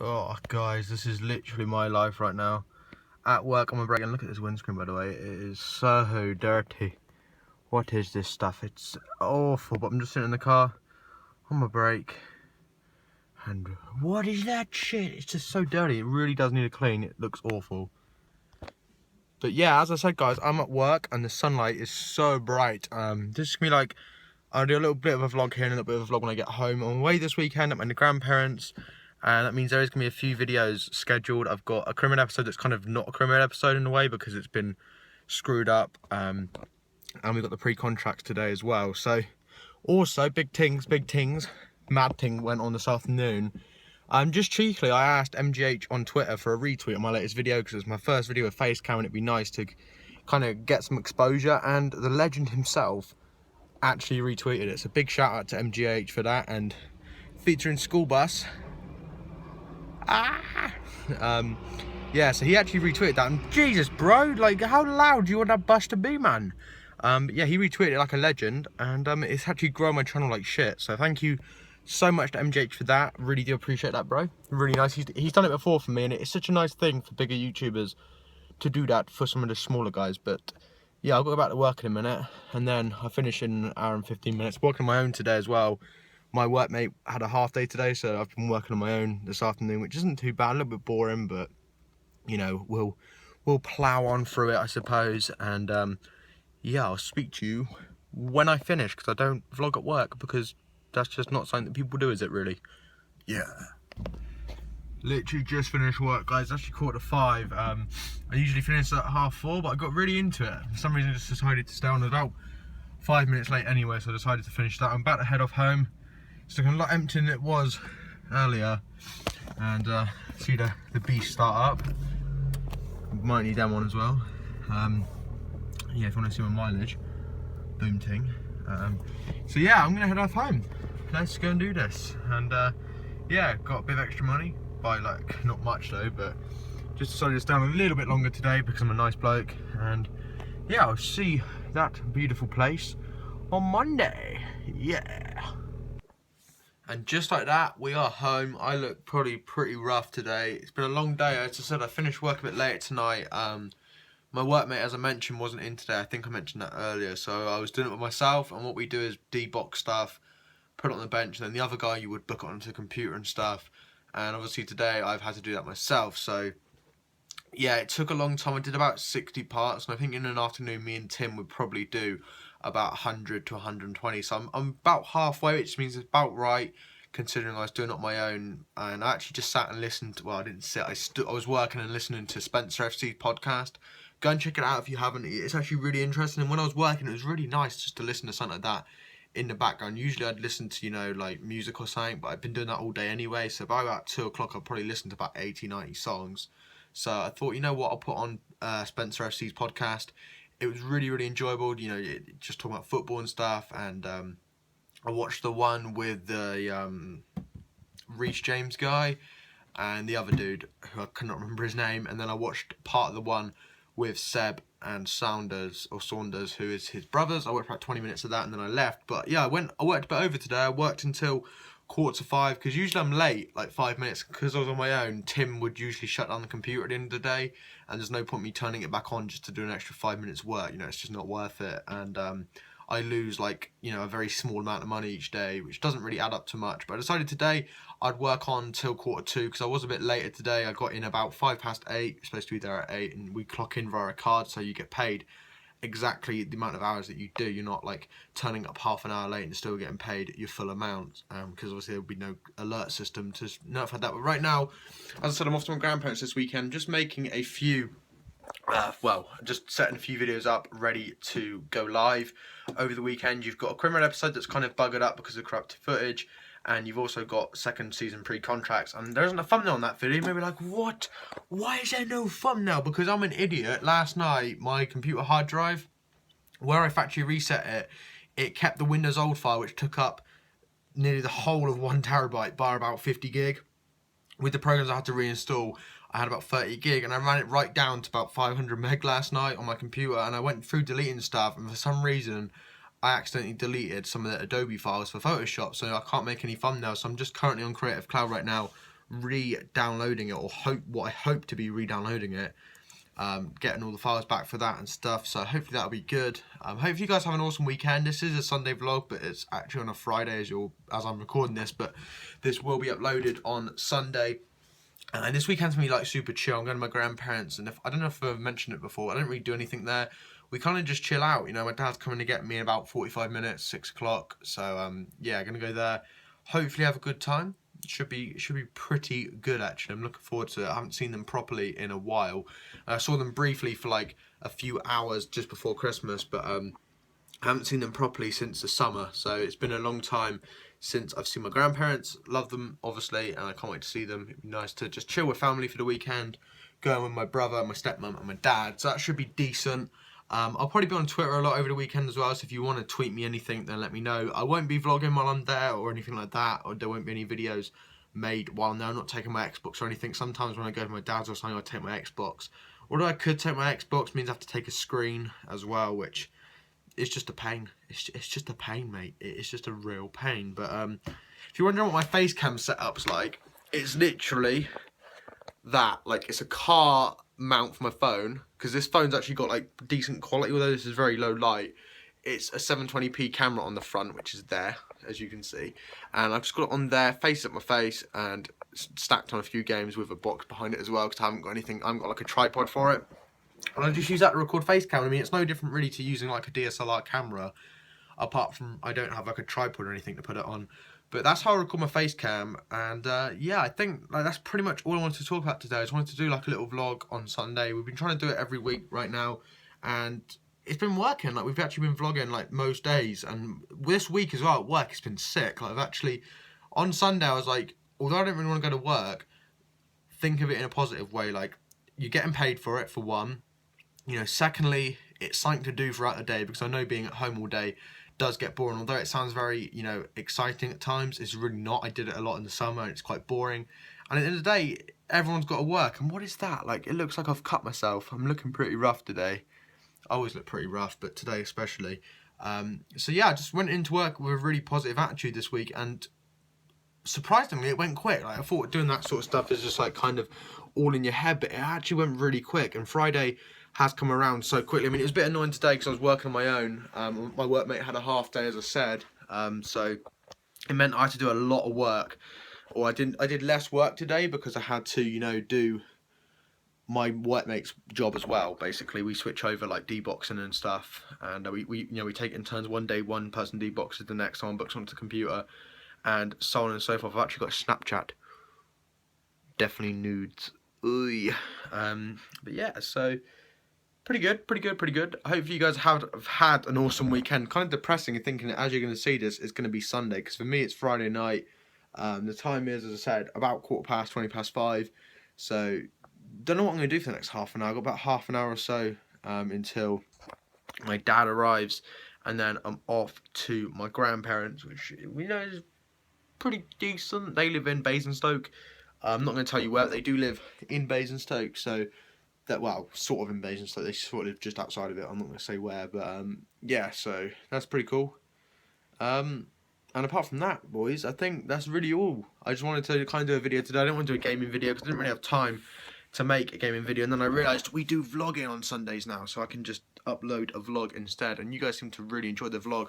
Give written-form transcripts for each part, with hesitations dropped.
Oh, guys, this is literally my life right now. At work, I'm on break, and look at this windscreen, by the way. It is so dirty. What is this stuff? It's awful, but I'm just sitting in the car on my break. And what is that shit? It's just so dirty. It really does need a clean. It looks awful. But yeah, as I said, guys, I'm at work, and the sunlight is so bright. This is gonna be like, I'll do a little bit of a vlog here and a little bit of a vlog when I get home. I'm away this weekend at my grandparents'. And that means there is going to be a few videos scheduled. I've got a criminal episode that's kind of not a criminal episode in a way because it's been screwed up. And we've got the pre-contracts today as well. So, also, big things, mad thing went on this afternoon. Just cheekily, I asked MGH on Twitter for a retweet on my latest video because it was my first video with face cam and it'd be nice to kind of get some exposure. And the legend himself actually retweeted it. So big shout out to MGH for that. And featuring School Bus. Yeah, so he actually retweeted that, and Jesus, bro, like, how loud do you want that bus to be, man? Yeah, he retweeted it like a legend, and it's actually grown my channel like shit, so thank you so much to MJH for that. Really do appreciate that, bro. Really nice. He's done it before for me, and it's such a nice thing for bigger YouTubers to do that for some of the smaller guys. But yeah, I'll go back to work in a minute, and then I finish in an hour and 15 minutes. Working on my own today as well. My workmate had a half day today, so I've been working on my own this afternoon, which isn't too bad. A little bit boring, but you know, we'll plow on through it, I suppose. And yeah, I'll speak to you when I finish, because I don't vlog at work because that's just not something that people do, is it really? Yeah. Literally just finished work, guys. It's actually 4:45. I usually finish at 4:30, but I got really into it. For some reason, I just decided to stay on about 5 minutes late anyway, so I decided to finish that. I'm about to head off home. It's looking a lot emptier than it was earlier. And see the beast start up. Might need them on as well. Yeah, if you want to see my mileage, boom ting. So yeah, I'm gonna head off home. Let's go and do this. And yeah, got a bit of extra money. By like, not much though, but just decided to stay on a little bit longer today because I'm a nice bloke. And yeah, I'll see that beautiful place on Monday. Yeah. And just like that, we are home. I look probably pretty rough today. It's been a long day. As I said, I finished work a bit later tonight. My workmate, as I mentioned, wasn't in today. I think I mentioned that earlier. So I was doing it with myself, and what we do is debox stuff, put it on the bench, and then the other guy, you would book it onto the computer and stuff. And obviously today, I've had to do that myself. So yeah, it took a long time. I did about 60 parts, and I think in an afternoon, me and Tim would probably do about 100 to 120. So I'm about halfway, which means it's about right, considering I was doing it on my own. And I actually just sat and listened to, well, I didn't sit, I was working and listening to Spencer FC's podcast. Go and check it out if you haven't. It's actually really interesting. And when I was working, it was really nice just to listen to something like that in the background. Usually I'd listen to, you know, like music or something, but I've been doing that all day anyway. So by about 2 o'clock, I'll probably listen to about 80, 90 songs. So I thought, you know what, I'll put on Spencer FC's podcast. It was really, really enjoyable, you know, just talking about football and stuff. And I watched the one with the Reece James guy and the other dude, who I cannot remember his name. And then I watched part of the one with Seb and Saunders, who is his brothers. I watched about 20 minutes of that and then I left. But yeah, I worked a bit over today. I worked until 4:45, because usually I'm late, like 5 minutes, because I was on my own. Tim would usually shut down the computer at the end of the day, and there's no point me turning it back on just to do an extra 5 minutes work. You know, it's just not worth it. And I lose, like, you know, a very small amount of money each day, which doesn't really add up to much. But I decided today I'd work on till 2:45, because I was a bit later today. I got in about 8:05. You're supposed to be there at 8, and we clock in via a card, so you get paid exactly the amount of hours that you do. You're not like turning up half an hour late and still getting paid your full amount, because obviously there would be no alert system to notify that. But right now, as I said, I'm off to my grandparents this weekend, just making a few just setting a few videos up ready to go live over the weekend. You've got a criminal episode that's kind of buggered up because of corrupted footage, and you've also got second season pre-contracts, and there isn't a thumbnail on that video. You may be like, what? Why is there no thumbnail? Because I'm an idiot. Last night, my computer hard drive, where I factory reset it, it kept the Windows old file, which took up nearly the whole of 1 terabyte, bar about 50 gig. With the programs I had to reinstall, I had about 30 gig, and I ran it right down to about 500 meg last night on my computer, and I went through deleting stuff, and for some reason I accidentally deleted some of the Adobe files for Photoshop, so I can't make any thumbnails. So I'm just currently on Creative Cloud right now re-downloading it, or what I hope to be re-downloading it, getting all the files back for that and stuff. So hopefully that'll be good. Hopefully you guys have an awesome weekend. This is a Sunday vlog, but it's actually on a Friday as I'm recording this, but this will be uploaded on Sunday. And this weekend's gonna be like super chill. I'm going to my grandparents, and I don't know if I've mentioned it before, I don't really do anything there. We kind of just chill out, you know. My dad's coming to get me in about 45 minutes, 6 o'clock. So yeah, gonna go there. Hopefully have a good time. Should be pretty good actually. I'm looking forward to it. I haven't seen them properly in a while. I saw them briefly for like a few hours just before Christmas, but I haven't seen them properly since the summer. So it's been a long time since I've seen my grandparents. Love them obviously, and I can't wait to see them. It'd be nice to just chill with family for the weekend, going with my brother, my stepmom and my dad. So that should be decent. I'll probably be on Twitter a lot over the weekend as well, so if you want to tweet me anything, then let me know. I won't be vlogging while I'm there or anything like that, or there won't be any videos made while I'm there. I'm not taking my Xbox or anything. Sometimes when I go to my dad's or something, I take my Xbox. Although I could take my Xbox, means I have to take a screen as well, which is just a pain. It's just a pain, mate. It's just a real pain. But if you're wondering what my face cam setup's like, it's literally that. Like, it's a car mount for my phone, because this phone's actually got like decent quality, although this is very low light. It's a 720p camera on the front, which is there, as you can see, and I've just got it on there, face up my face, and stacked on a few games with a box behind it as well, because I haven't got like a tripod for it, and I just use that to record face cam. I mean, it's no different really to using like a DSLR camera, apart from I don't have like a tripod or anything to put it on. But that's how I record my face cam, and yeah, I think like that's pretty much all I wanted to talk about today. I just wanted to do like a little vlog on Sunday. We've been trying to do it every week right now, and it's been working. Like, we've actually been vlogging like most days, and this week as well at work, it's been sick. Like, I've actually, on Sunday, I was like, although I don't really want to go to work, think of it in a positive way. Like, you're getting paid for it, for one. You know, secondly, it's something to do throughout the day, because I know being at home all day does get boring. Although it sounds very, you know, exciting at times, it's really not. I did it a lot in the summer and it's quite boring. And at the end of the day, everyone's got to work. And what is that? Like, it looks like I've cut myself. I'm looking pretty rough today. I always look pretty rough, but today especially. So yeah, I just went into work with a really positive attitude this week, and surprisingly it went quick. Like, I thought doing that sort of stuff is just like kind of all in your head, but it actually went really quick, and Friday has come around so quickly. I mean, it was a bit annoying today because I was working on my own. My workmate had a half day, as I said, so it meant I had to do a lot of work, or I did less work today because I had to, you know, do my workmate's job as well. Basically, we switch over like deboxing and stuff, and we you know, we take it in turns. One day one person deboxes, the next someone books onto the computer, and so on and so forth. I've actually got a Snapchat, definitely nudes. Ooh. But yeah, so pretty good. I hope you guys have had an awesome weekend. Kind of depressing thinking that as you're going to see this, it's going to be Sunday, because for me it's Friday night. The time is, as I said, about 5:15. So don't know what I'm going to do for the next half an hour. I've got about half an hour or so until my dad arrives, and then I'm off to my grandparents, which we know is pretty decent. They live in Basingstoke. I'm not going to tell you where, they do live in Basingstoke, so that, well, sort of in Basingstoke, they sort of live just outside of it. I'm not going to say where, but yeah, so that's pretty cool. And apart from that, boys, I think that's really all. I just wanted to kind of do a video today. I didn't want to do a gaming video because I didn't really have time to make a gaming video, and then I realised we do vlogging on Sundays now, so I can just upload a vlog instead, and you guys seem to really enjoy the vlog.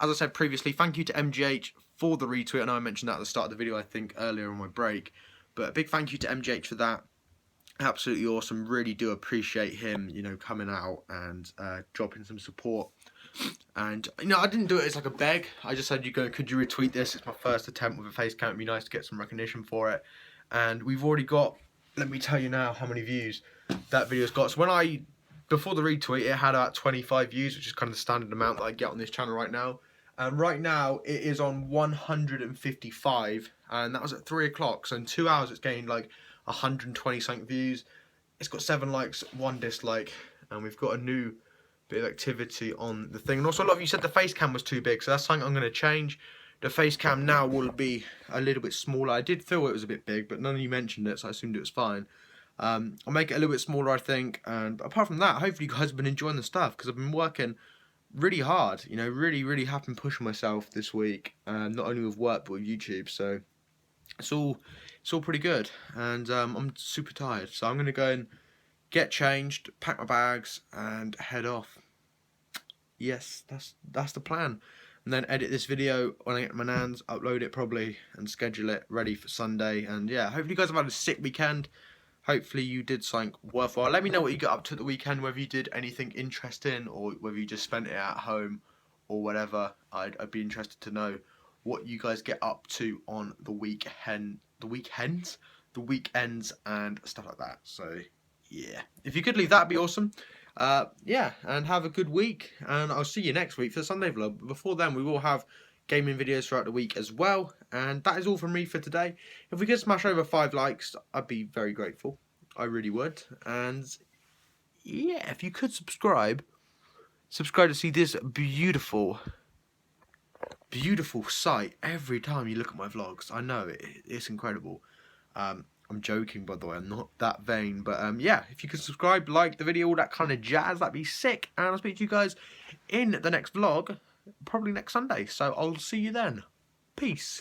As I said previously, thank you to MGH for the retweet. I know I mentioned that at the start of the video, I think earlier on my break, but a big thank you to MGH for that. Absolutely awesome. Really do appreciate him, you know, coming out and dropping some support. And, you know, I didn't do it as like a beg. I just said, could you retweet this? It's my first attempt with a face cam. It'd be nice to get some recognition for it. And we've already got, let me tell you now how many views that video's got. So before the retweet, it had about 25 views, which is kind of the standard amount that I get on this channel right now. And right now it is on 155, and that was at 3 o'clock. So in 2 hours it's gained like 120 something views. It's got 7 likes, 1 dislike, and we've got a new bit of activity on the thing. And also, a lot of you said the face cam was too big, so that's something I'm going to change. The face cam now will be a little bit smaller. I did feel it was a bit big, but none of you mentioned it, so I assumed it was fine. I'll make it a little bit smaller, I think. And apart from that, hopefully you guys have been enjoying the stuff, because I've been working really hard. You know, really have been pushing myself this week, not only with work but with YouTube. So it's all pretty good, and I'm super tired, so I'm gonna go and get changed, pack my bags, and head off. Yes, that's the plan. And then edit this video when I get my nans, upload it probably, and schedule it ready for Sunday. And yeah, hopefully you guys have had a sick weekend. Hopefully you did something worthwhile. Let me know what you got up to at the weekend, whether you did anything interesting or whether you just spent it at home or whatever. I'd be interested to know what you guys get up to on the weekends, and stuff like that. So yeah, if you could leave, that'd be awesome. Yeah, and have a good week, and I'll see you next week for the Sunday vlog. Before then, we will have gaming videos throughout the week as well, and that is all from me for today. If we could smash over 5 likes, I'd be very grateful. I really would. And yeah, if you could subscribe to see this beautiful sight every time you look at my vlogs. I know it's incredible. I'm joking, by the way, I'm not that vain, but yeah, if you could subscribe, like the video, all that kind of jazz, that'd be sick, and I'll speak to you guys in the next vlog, probably next Sunday, so I'll see you then. Peace.